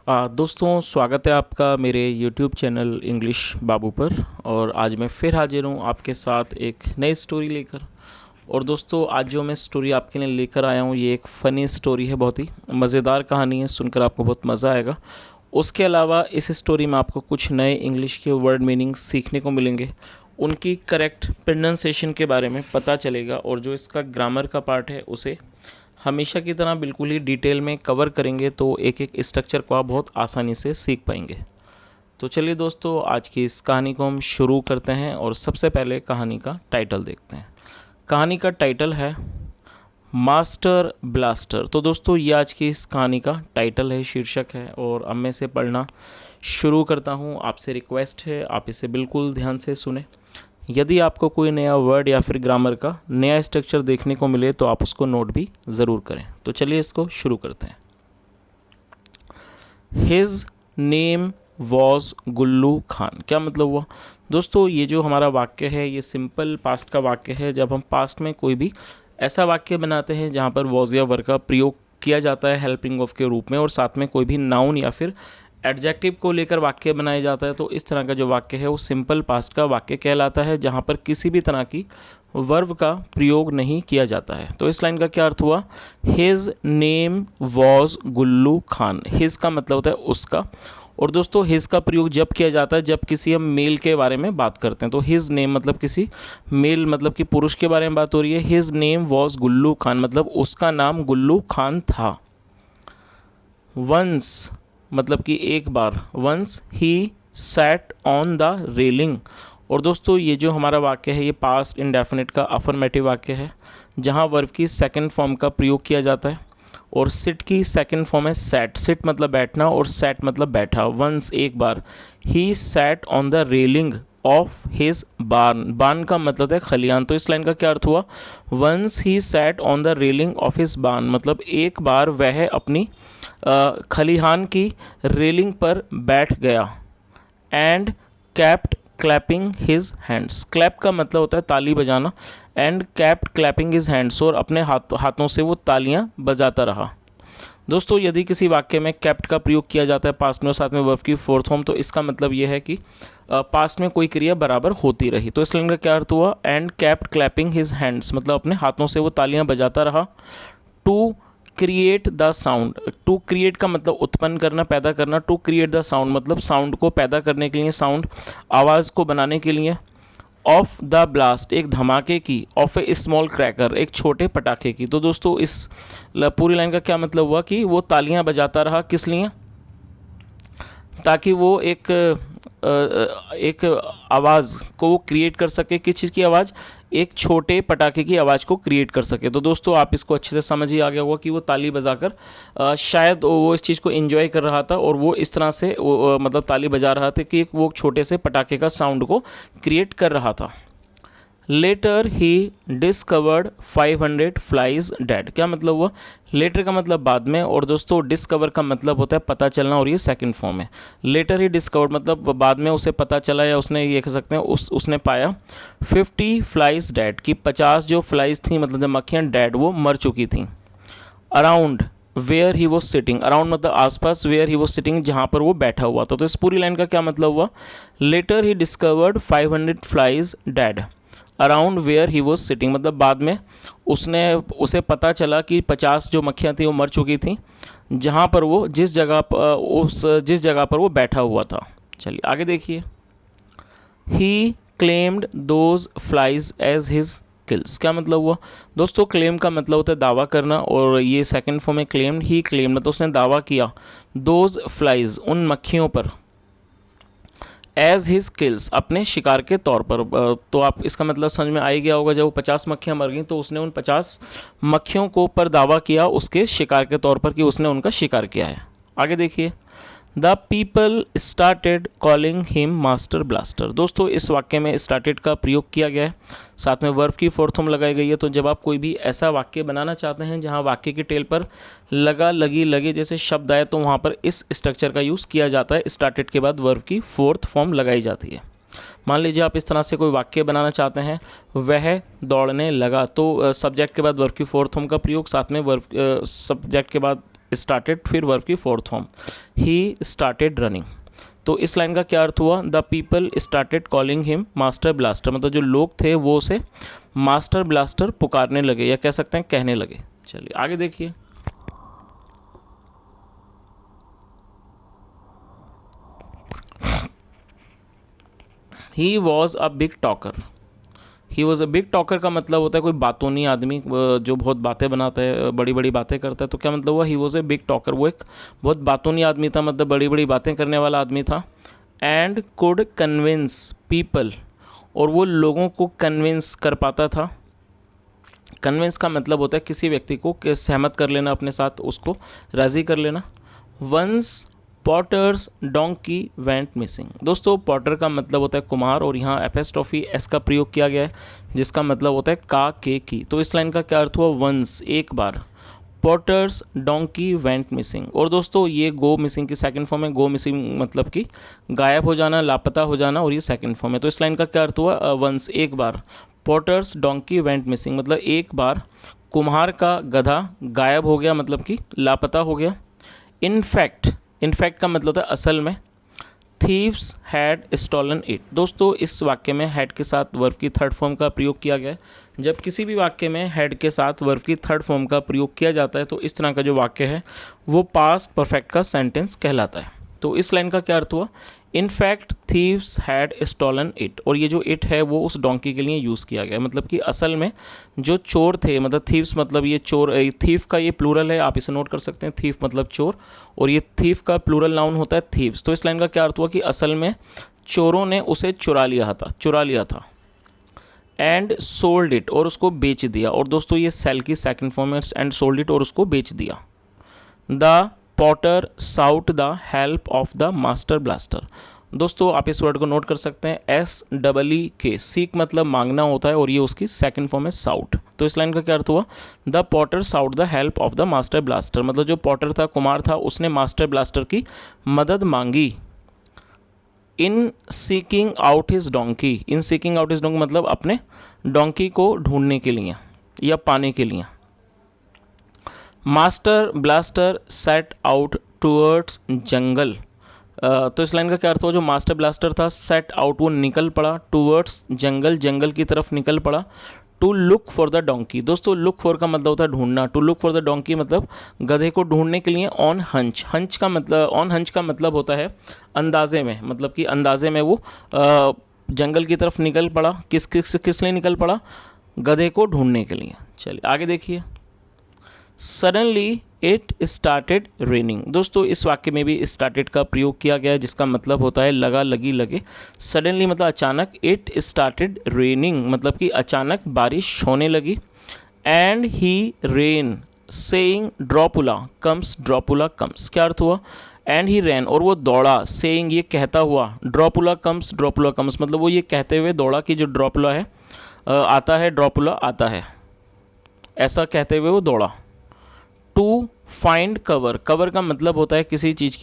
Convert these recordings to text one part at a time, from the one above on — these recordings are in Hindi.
दोस्तों, स्वागत है आपका मेरे YouTube चैनल इंग्लिश बाबू पर। और आज मैं फिर हाजिर हूँ आपके साथ एक नई स्टोरी लेकर। और दोस्तों, आज जो मैं स्टोरी आपके लिए लेकर आया हूँ ये एक फ़नी स्टोरी है, बहुत ही मज़ेदार कहानी है, सुनकर आपको बहुत मज़ा आएगा। उसके अलावा इस स्टोरी में आपको कुछ नए इंग्लिश के वर्ड मीनिंग सीखने को मिलेंगे, उनकी करेक्ट प्रोनाउंसिएशन के बारे में पता चलेगा, और जो इसका ग्रामर का पार्ट है उसे हमेशा की तरह बिल्कुल ही डिटेल में कवर करेंगे, तो एक एक स्ट्रक्चर को आप बहुत आसानी से सीख पाएंगे। तो चलिए दोस्तों, आज की इस कहानी को हम शुरू करते हैं और सबसे पहले कहानी का टाइटल देखते हैं। कहानी का टाइटल है मास्टर ब्लास्टर। तो दोस्तों, ये आज की इस कहानी का टाइटल है, शीर्षक है, और अब मैं इसे पढ़ना शुरू करता हूँ। आपसे रिक्वेस्ट है आप इसे बिल्कुल ध्यान से सुने। यदि आपको कोई नया वर्ड या फिर ग्रामर का नया स्ट्रक्चर देखने को मिले तो आप उसको नोट भी ज़रूर करें। तो चलिए इसको शुरू करते हैं। हिज नेम वॉज गुल्लू खान। क्या मतलब हुआ दोस्तों? ये जो हमारा वाक्य है ये सिंपल पास्ट का वाक्य है। जब हम पास्ट में कोई भी ऐसा वाक्य बनाते हैं जहाँ पर वॉज या वर का प्रयोग किया जाता है हेल्पिंग ऑफ के रूप में, और साथ में कोई भी नाउन या फिर एडजेक्टिव को लेकर वाक्य बनाया जाता है, तो इस तरह का जो वाक्य है वो सिंपल पास्ट का वाक्य कहलाता है, जहाँ पर किसी भी तरह की वर्ब का प्रयोग नहीं किया जाता है। तो इस लाइन का क्या अर्थ हुआ? His name was Gullu Khan. His का मतलब होता है उसका, और दोस्तों हिज का प्रयोग जब किया जाता है जब किसी हम मेल के बारे में बात करते हैं। तो हिज नेम मतलब किसी मेल, मतलब कि पुरुष के बारे में बात हो रही है। हिज नेम वॉज गुल्लू खान मतलब उसका नाम गुल्लू खान था। वंस मतलब कि एक बार। Once he sat on the railing. और दोस्तों ये जो हमारा वाक्य है ये पास्ट इंडेफिनिट का अफर्मेटिव वाक्य है, जहाँ वर्ब की सेकंड फॉर्म का प्रयोग किया जाता है, और सिट की सेकंड फॉर्म है सैट। सिट मतलब बैठना और सैट मतलब बैठा। वंस एक बार। He sat on the railing of his barn. Barn का मतलब है खलियान। तो इस लाइन का क्या अर्थ हुआ? Once he sat on the railing of his barn मतलब एक बार वह अपनी खलिहान की रेलिंग पर बैठ गया। And kept clapping his hands. Clap का मतलब होता है ताली बजाना। And kept clapping his hands, और अपने हाथों से वो तालियां बजाता रहा। दोस्तों यदि किसी वाक्य में कैप्ट का प्रयोग किया जाता है पास्ट में और साथ में वर्ब की फोर्थ फॉर्म, तो इसका मतलब ये है कि पास्ट में कोई क्रिया बराबर होती रही। तो इस लाइन का क्या अर्थ हुआ? And kept clapping his hands मतलब अपने हाथों से वो तालियां बजाता रहा। To create the sound. To create का मतलब उत्पन्न करना, पैदा करना। टू क्रिएट द साउंड मतलब साउंड को पैदा करने के लिए, साउंड आवाज़ को बनाने के लिए। ऑफ द ब्लास्ट एक धमाके की। ऑफ ए स्मॉल क्रैकर एक छोटे पटाखे की। तो दोस्तों इस पूरी लाइन का क्या मतलब हुआ कि वो तालियां बजाता रहा, किस लिए? ताकि वो एक आवाज़ को वो क्रिएट कर सके। किस चीज़ की आवाज़? एक छोटे पटाखे की आवाज़ को क्रिएट कर सके। तो दोस्तों आप इसको अच्छे से समझ ही आ गया होगा कि वो ताली बजाकर शायद वो इस चीज़ को एंजॉय कर रहा था, और वो इस तरह से मतलब ताली बजा रहा था कि वो छोटे से पटाखे का साउंड को क्रिएट कर रहा था। Later he discovered 500 flies dead. क्या मतलब हुआ? लेटर का मतलब बाद में, और दोस्तों डिस्कवर का मतलब होता है पता चलना, और ये सेकंड फॉर्म है। लेटर ही डिस्कवर्ड मतलब बाद में उसे पता चला, या उसने ये कह सकते हैं उसने पाया 50 फ्लाइज डेड कि 50 जो फ्लाइज थी मतलब जब मक्खियाँ डेड वो मर चुकी थी। Around where he was sitting. Around मतलब आसपास, वेयर ही वॉज सिटिंग जहाँ पर वो बैठा हुआ था। तो इस पूरी लाइन का क्या मतलब हुआ? Later he discovered 500 flies dead around where he was sitting मतलब बाद में उसे पता चला कि 50 जो मक्खियाँ थी वो मर चुकी थी, जहाँ पर वो जिस जगह पर वो बैठा हुआ था। चलिए आगे देखिए। He claimed those flies as his kills. क्या मतलब हुआ? दोस्तों क्लेम का मतलब होता है दावा करना, और ये सेकंड फॉर्म में क्लेम्ड। ही क्लेम्ड मतलब उसने दावा किया, दोज फ्लाइज उन मक्खियों पर, एज हिज किल्स अपने शिकार के तौर पर। तो आप इसका मतलब समझ में आ ही गया होगा, जब वो 50 मक्खियाँ मर गई तो उसने उन 50 मक्खियों को पर दावा किया उसके शिकार के तौर पर कि उसने उनका शिकार किया है। आगे देखिए। The people started calling him master blaster. दोस्तों इस वाक्य में स्टार्टेड का प्रयोग किया गया है, साथ में वर्ब की फोर्थ फॉर्म लगाई गई है। तो जब आप कोई भी ऐसा वाक्य बनाना चाहते हैं जहां वाक्य की टेल पर लगा, लगी, लगे जैसे शब्द आए, तो वहां पर इस स्ट्रक्चर का यूज़ किया जाता है। स्टार्टेड के बाद वर्ब की फोर्थ फॉर्म लगाई जाती है। मान लीजिए आप इस तरह से कोई वाक्य बनाना चाहते हैं, वह दौड़ने लगा, तो सब्जेक्ट के बाद वर्ब की फोर्थ फॉर्म का प्रयोग, साथ में वर्ब सब्जेक्ट के बाद स्टार्टेड फिर वर्ब की fourth form, he started running. तो इस लाइन का क्या अर्थ हुआ, the people started calling him master blaster, मतलब जो लोग थे वो उसे मास्टर ब्लास्टर पुकारने लगे या कह सकते हैं कहने लगे। चलिए आगे देखिए। He was a big talker. He was a big talker का मतलब होता है कोई बातूनी आदमी जो बहुत बातें बनाता है, बड़ी बड़ी बातें करता है। तो क्या मतलब हुआ, he was a big talker, वो एक बहुत बातूनी आदमी था, मतलब बड़ी बड़ी बातें करने वाला आदमी था। एंड कुड कन्विंस पीपल, और वो लोगों को कन्विंस कर पाता था। कन्विंस का मतलब होता है किसी व्यक्ति को सहमत कर लेना, अपने साथ उसको राज़ी कर लेना। Once potter's donkey went missing. दोस्तों पॉटर का मतलब होता है कुम्हार, और यहाँ एपेस्ट्रॉफी एस का प्रयोग किया गया है जिसका मतलब होता है का के की। तो इस लाइन का क्या अर्थ हुआ, वंस एक बार, पॉटर्स डोंकी वेंट मिसिंग। और दोस्तों ये गो मिसिंग की सेकंड फॉर्म है। गो मिसिंग मतलब कि गायब हो जाना, लापता हो जाना, और ये सेकंड फॉर्म है। तो इस लाइन का क्या अर्थ हुआ, वंस एक बार, पॉटर्स डोंकी वेंट मिसिंग मतलब एक बार कुम्हार का गधा गायब हो गया, मतलब कि लापता हो गया। इनफैक्ट का मतलब होता है असल में। Thieves had stolen it. दोस्तों इस वाक्य में हैड के साथ वर्ब की थर्ड फॉर्म का प्रयोग किया गया है। जब किसी भी वाक्य में हैड के साथ वर्ब की थर्ड फॉर्म का प्रयोग किया जाता है तो इस तरह का जो वाक्य है वो पास्ट परफेक्ट का सेंटेंस कहलाता है। तो इस लाइन का क्या अर्थ हुआ, in fact thieves had stolen it. और ये जो इट है वो उस डोंकी के लिए यूज़ किया गया, मतलब कि असल में जो चोर थे, मतलब थीव्स मतलब ये चोर, थीफ का ये प्लूरल है, आप इसे नोट कर सकते हैं। थीफ मतलब चोर, और ये थीफ का प्लूरल नाउन होता है थीव्स। तो इस लाइन का क्या अर्थ हुआ कि असल में चोरों ने उसे चुरा लिया था। एंड सोल्ड इट, और उसको बेच दिया। और दोस्तों ये सेल की सेकंड फॉर्म है, एंड सोल्ड इट, और उसको बेच दिया। The potter sought the help of the master blaster. दोस्तों आप इस वर्ड को नोट कर सकते हैं, SEEK, सीक मतलब मांगना होता है, और ये उसकी सेकंड फॉर्म है साउट। तो इस लाइन का क्या अर्थ हुआ, the potter sought the help of the master blaster, मतलब जो पॉटर था, कुमार था, उसने मास्टर ब्लास्टर की मदद मांगी। इन सीकिंग आउट हिज डोंकी। इन सीकिंग आउट हिज डोंकी मतलब अपने डोंकी को ढूंढने के लिए या पाने के लिए। Master Blaster set out towards jungle. तो इस लाइन का क्या अर्थ हुआ, जो मास्टर ब्लास्टर था सेट आउट वो निकल पड़ा, टूवर्ड्स जंगल, जंगल की तरफ निकल पड़ा। To look for the donkey. दोस्तों लुक फॉर का मतलब होता है ढूंढना, to look for the donkey मतलब गधे को ढूंढने के लिए। ऑन हंच, हंच का मतलब, ऑन हंच का मतलब होता है अंदाजे में, मतलब कि अंदाजे में वो जंगल की तरफ निकल पड़ा। किस लिए निकल पड़ा, गधे को ढूंढने के लिए। चलिए आगे देखिए। Suddenly it started raining. दोस्तों इस वाक्य में भी स्टार्टेड का प्रयोग किया गया है जिसका मतलब होता है लगा, लगी, लगे। सडनली मतलब अचानक, इट स्टार्टेड रेनिंग मतलब कि अचानक बारिश होने लगी। And he rain saying Dropula comes, Dropula comes. क्या अर्थ हुआ, एंड ही रैन, और वो दौड़ा, सेइंग ये कहता हुआ, ड्रॉपुला कम्स, ड्रॉपुला कम्स मतलब वो ये कहते हुए दौड़ा कि जो ड्रॉपुला है आता है, ड्रॉपुला आता है, ऐसा कहते हुए वो दौड़ा। टू फाइंड कवर, कवर का मतलब होता है किसी चीज़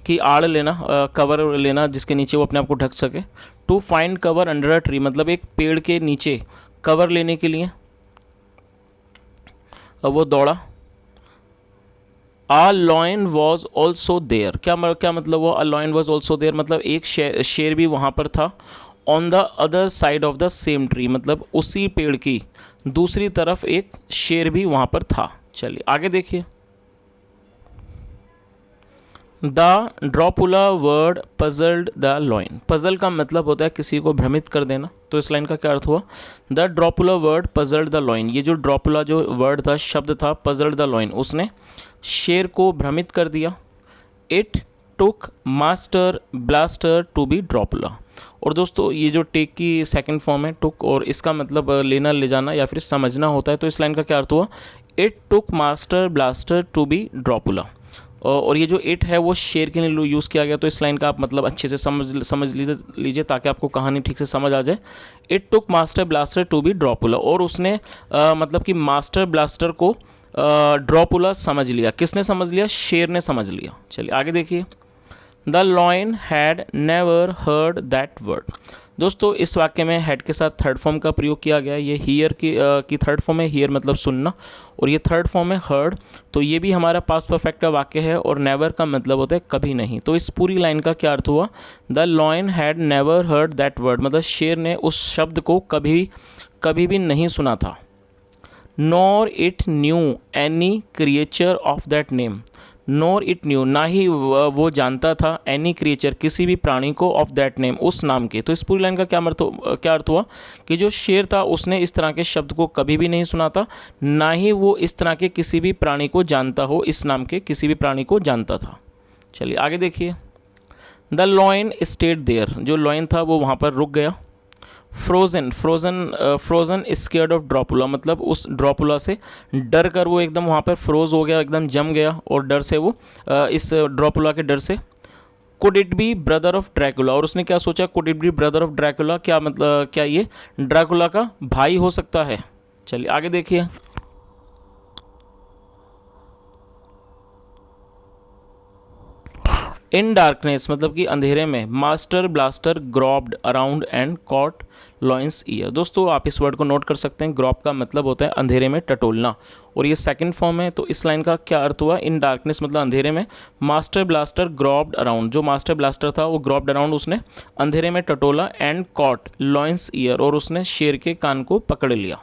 की आड़ लेना, कवर लेना जिसके नीचे वो अपने आप को ढक सके। To find cover under a tree मतलब एक पेड़ के नीचे कवर लेने के लिए वो दौड़ा। A lion was also there। क्या मतलब वो A lion was also there मतलब एक शेर भी वहाँ पर था। On the other side of the same tree मतलब उसी पेड़ की दूसरी तरफ एक शेर भी वहाँ पर था। चलिए आगे देखिए। The Dropula word puzzled the lion. Puzzle का मतलब होता है किसी को भ्रमित कर देना। तो इस लाइन का क्या अर्थ हुआ, the Dropula word puzzled the lion. ये जो ड्रॉपुला जो वर्ड था, शब्द था, पजल्ड द लॉइन, उसने शेर को भ्रमित कर दिया। It took Master Blaster to be Dropula. और दोस्तों ये जो टेक की सेकंड फॉर्म है टुक, और इसका मतलब लेना, ले जाना या फिर समझना होता है। तो इस लाइन का क्या अर्थ हुआ, it took Master Blaster to be Dropula. और ये जो इट है वो शेर के लिए यूज़ किया गया। तो इस लाइन का आप मतलब अच्छे से समझ लीजिए ताकि आपको कहानी ठीक से समझ आ जाए। It took Master Blaster to be Dropula, और उसने मतलब कि मास्टर ब्लास्टर को ड्रॉपुला समझ लिया। किसने समझ लिया, शेर ने समझ लिया। चलिए आगे देखिए। The lion had never heard that word. दोस्तों इस वाक्य में हैड के साथ थर्ड फॉर्म का प्रयोग किया गया है। ये हियर की थर्ड फॉर्म है, हियर मतलब सुनना, और ये थर्ड फॉर्म है हर्ड। तो ये भी हमारा पास्ट परफेक्ट का वाक्य है, और नेवर का मतलब होता है कभी नहीं। तो इस पूरी लाइन का क्या अर्थ हुआ? The lion had never heard that word, मतलब शेर ने उस शब्द को कभी भी नहीं सुना था। Nor it new any creature of that name, nor it new, ना ही वो जानता था, एनी क्रिएचर किसी भी प्राणी को, ऑफ दैट नेम उस नाम के। तो इस पूरी लाइन का क्या अर्थ हुआ कि जो शेर था उसने इस तरह के शब्द को कभी भी नहीं सुना था, ना ही वो इस तरह के किसी भी प्राणी को जानता हो, इस नाम के किसी भी प्राणी को जानता था। चलिए आगे देखिए। द लॉयन स्टेड देयर, जो लॉयन था वो वहाँ पर रुक गया। फ्रोजन स्केर्ड ऑफ ड्रॉपुला, मतलब उस ड्रॉपुला से डर कर वो एकदम वहाँ पर फ्रोज हो गया, एकदम जम गया, और डर से वो इस ड्रॉपुला के डर से। Could it be brother of Dracula, और उसने क्या सोचा, could it be brother of Dracula, क्या मतलब क्या ये ड्रैकुला का भाई हो सकता है। चलिए आगे देखिए। इन डार्कनेस मतलब कि अंधेरे में, Master Blaster groped around and caught lion's ear. दोस्तों आप इस वर्ड को नोट कर सकते हैं, ग्रॉब का मतलब होता है अंधेरे में टटोलना, और ये सेकंड फॉर्म है। तो इस लाइन का क्या अर्थ हुआ? इन डार्कनेस मतलब अंधेरे में, मास्टर ब्लास्टर ग्रॉब्ड अराउंड, जो मास्टर ब्लास्टर था वो ग्रॉब्ड अराउंड, उसने अंधेरे में टटोला, एंड कॉट लॉयंस ईयर, और उसने शेर के कान को पकड़ लिया।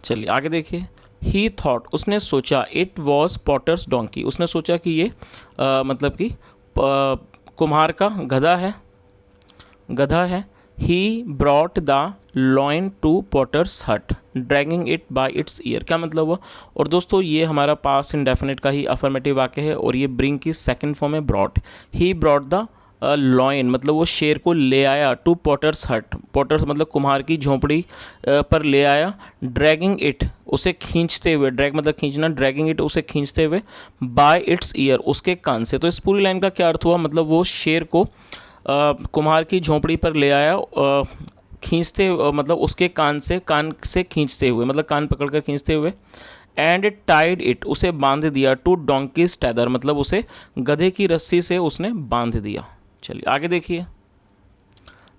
चलिए आगे देखिए। ही थॉट, उसने सोचा, इट वॉज पॉटर्स डोंकी, उसने सोचा कि ये मतलब कि कुम्हार का गधा है। He brought the lion to potter's hut dragging it by its ear, क्या मतलब हुआ? और दोस्तों ये हमारा पास्ट इंडेफिनिट का ही अफर्मेटिव वाक्य है, और ये ब्रिंग की सेकंड फॉर्म है brought. He brought the lion मतलब वो शेर को ले आया, टू पॉटर्स हट, पॉटर्स मतलब कुम्हार की झोंपड़ी पर ले आया। ड्रैगिंग इट, उसे खींचते हुए, ड्रैग मतलब खींचना, ड्रैगिंग इट उसे खींचते हुए, बाय इट्स ईयर उसके कान से। तो इस पूरी लाइन का क्या अर्थ हुआ? मतलब वो शेर को कुम्हार की झोंपड़ी पर ले आया, खींचते मतलब उसके कान से खींचते हुए, मतलब कान पकड़कर खींचते हुए। एंड टाइड इट, उसे बांध दिया, टू डोंकीज टैदर मतलब उसे गधे की रस्सी से उसने बांध दिया। चलिए आगे देखिए।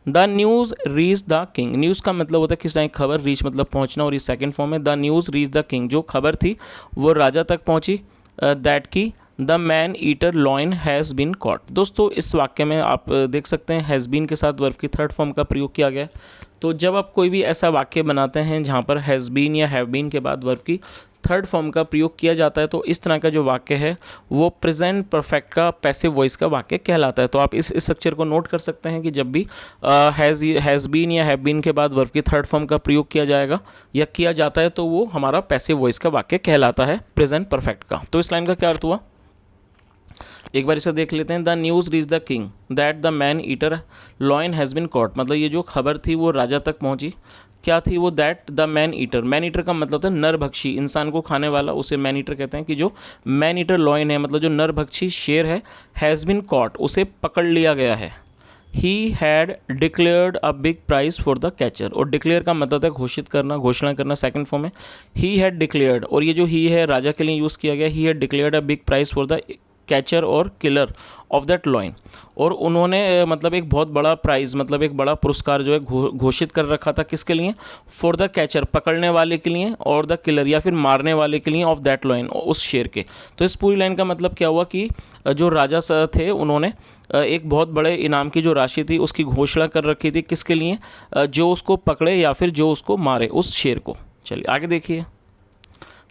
The news reach the king, news का मतलब होता है किसी खबर, रीच मतलब पहुंचना, और ये सेकंड फॉर्म है। The news reach the king, जो खबर थी वो राजा तक पहुंची, दैट की the man eater lion has been caught. दोस्तों इस वाक्य में आप देख सकते हैं हैज़ बीन के साथ वर्ब की थर्ड फॉर्म का प्रयोग किया गया है। तो जब आप कोई भी ऐसा वाक्य बनाते हैं जहाँ पर हैज़ बीन या हैव बीन के बाद वर्ब की थर्ड फॉर्म का प्रयोग किया जाता है, तो इस तरह का जो वाक्य है वो प्रेजेंट परफेक्ट का पैसिव वॉइस का वाक्य कहलाता है। तो आप इस स्ट्रक्चर को नोट कर सकते हैं कि जब भी हैज़ बीन या हैव बीन के बाद वर्ब की थर्ड फॉर्म का प्रयोग किया जाएगा या किया जाता है, तो वो हमारा पैसिव वॉइस का वाक्य कहलाता है प्रेजेंट परफेक्ट का। तो इस लाइन का क्या अर्थ हुआ, एक बार इसे देख लेते हैं। The news reach the king that the man eater lion has been caught, मतलब ये जो खबर थी वो राजा तक पहुंची, क्या थी वो? दैट द मैन ईटर का मतलब होता है नरभक्षी, इंसान को खाने वाला, उसे मैन ईटर कहते हैं। कि जो मैन ईटर लॉयन है मतलब जो नरभक्षी शेर है, हैज़ बिन कॉट उसे पकड़ लिया गया है। He had declared a big prize for the catcher, और डिक्लेयर का मतलब है घोषित करना, घोषणा करना, सेकंड फॉर्म है। ही हैड डिक्लेयर्ड, और ये जो ही है राजा के लिए यूज़ किया गया। He had declared a big prize for the catcher और किलर ऑफ दैट लॉइन, और उन्होंने मतलब एक बहुत बड़ा प्राइज़ मतलब एक बड़ा पुरस्कार जो है घोषित कर रखा था, किसके लिए? फॉर द कैचर पकड़ने वाले के लिए, और द किलर या फिर मारने वाले के लिए, ऑफ दैट लॉइन उस शेर के। तो इस पूरी लाइन का मतलब क्या हुआ कि जो राजा थे उन्होंने एक बहुत बड़े इनाम की जो राशि थी उसकी घोषणा कर रखी थी, किसके लिए? जो उसको पकड़े या फिर जो उसको मारे, उस शेर को। चलिए आगे देखिए।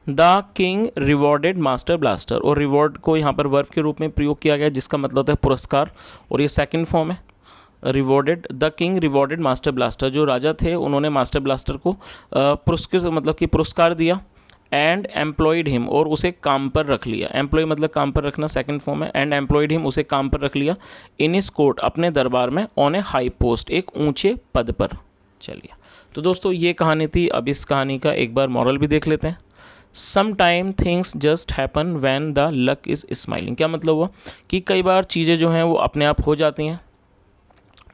The king rewarded master blaster, और रिवॉर्ड को यहाँ पर वर्ब के रूप में प्रयोग किया गया जिसका मतलब होता है पुरस्कार, और ये सेकंड फॉर्म है। Rewarded, the king rewarded master blaster, जो राजा थे उन्होंने मास्टर ब्लास्टर को पुरस्कृत मतलब कि पुरस्कार दिया। एंड एम्प्लॉयड हिम, और उसे काम पर रख लिया। एम्प्लॉय मतलब काम पर रखना, सेकंड फॉर्म है। एंड एम्प्लॉयड हिम, उसे काम पर रख लिया। इन इस कोर्ट, अपने दरबार में। ऑन ए हाई पोस्ट, एक ऊंचे पद पर। चलिए तो दोस्तों ये कहानी थी। अब इस कहानी का एक बार मॉरल भी देख लेते हैं। Some time things just happen when the luck is smiling, क्या मतलब हुआ कि कई बार चीज़ें जो हैं वो अपने आप हो जाती हैं।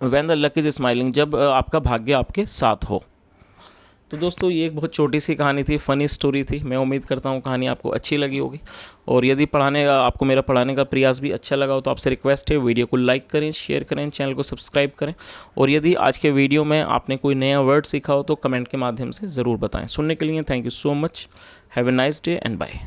Van the luck is smiling, जब आपका भाग्य आपके साथ हो। तो दोस्तों ये एक बहुत छोटी सी कहानी थी, फ़नी स्टोरी थी। मैं उम्मीद करता हूँ कहानी आपको अच्छी लगी होगी, और यदि आपको मेरा पढ़ाने का प्रयास भी अच्छा लगा हो तो आपसे रिक्वेस्ट है वीडियो को लाइक करें, शेयर करें, चैनल को सब्सक्राइब करें, और यदि आज के वीडियो में आपने कोई नया वर्ड सीखा हो तो कमेंट के माध्यम से ज़रूर बताएं। सुनने के लिए thank you so much. Have a nice day and bye.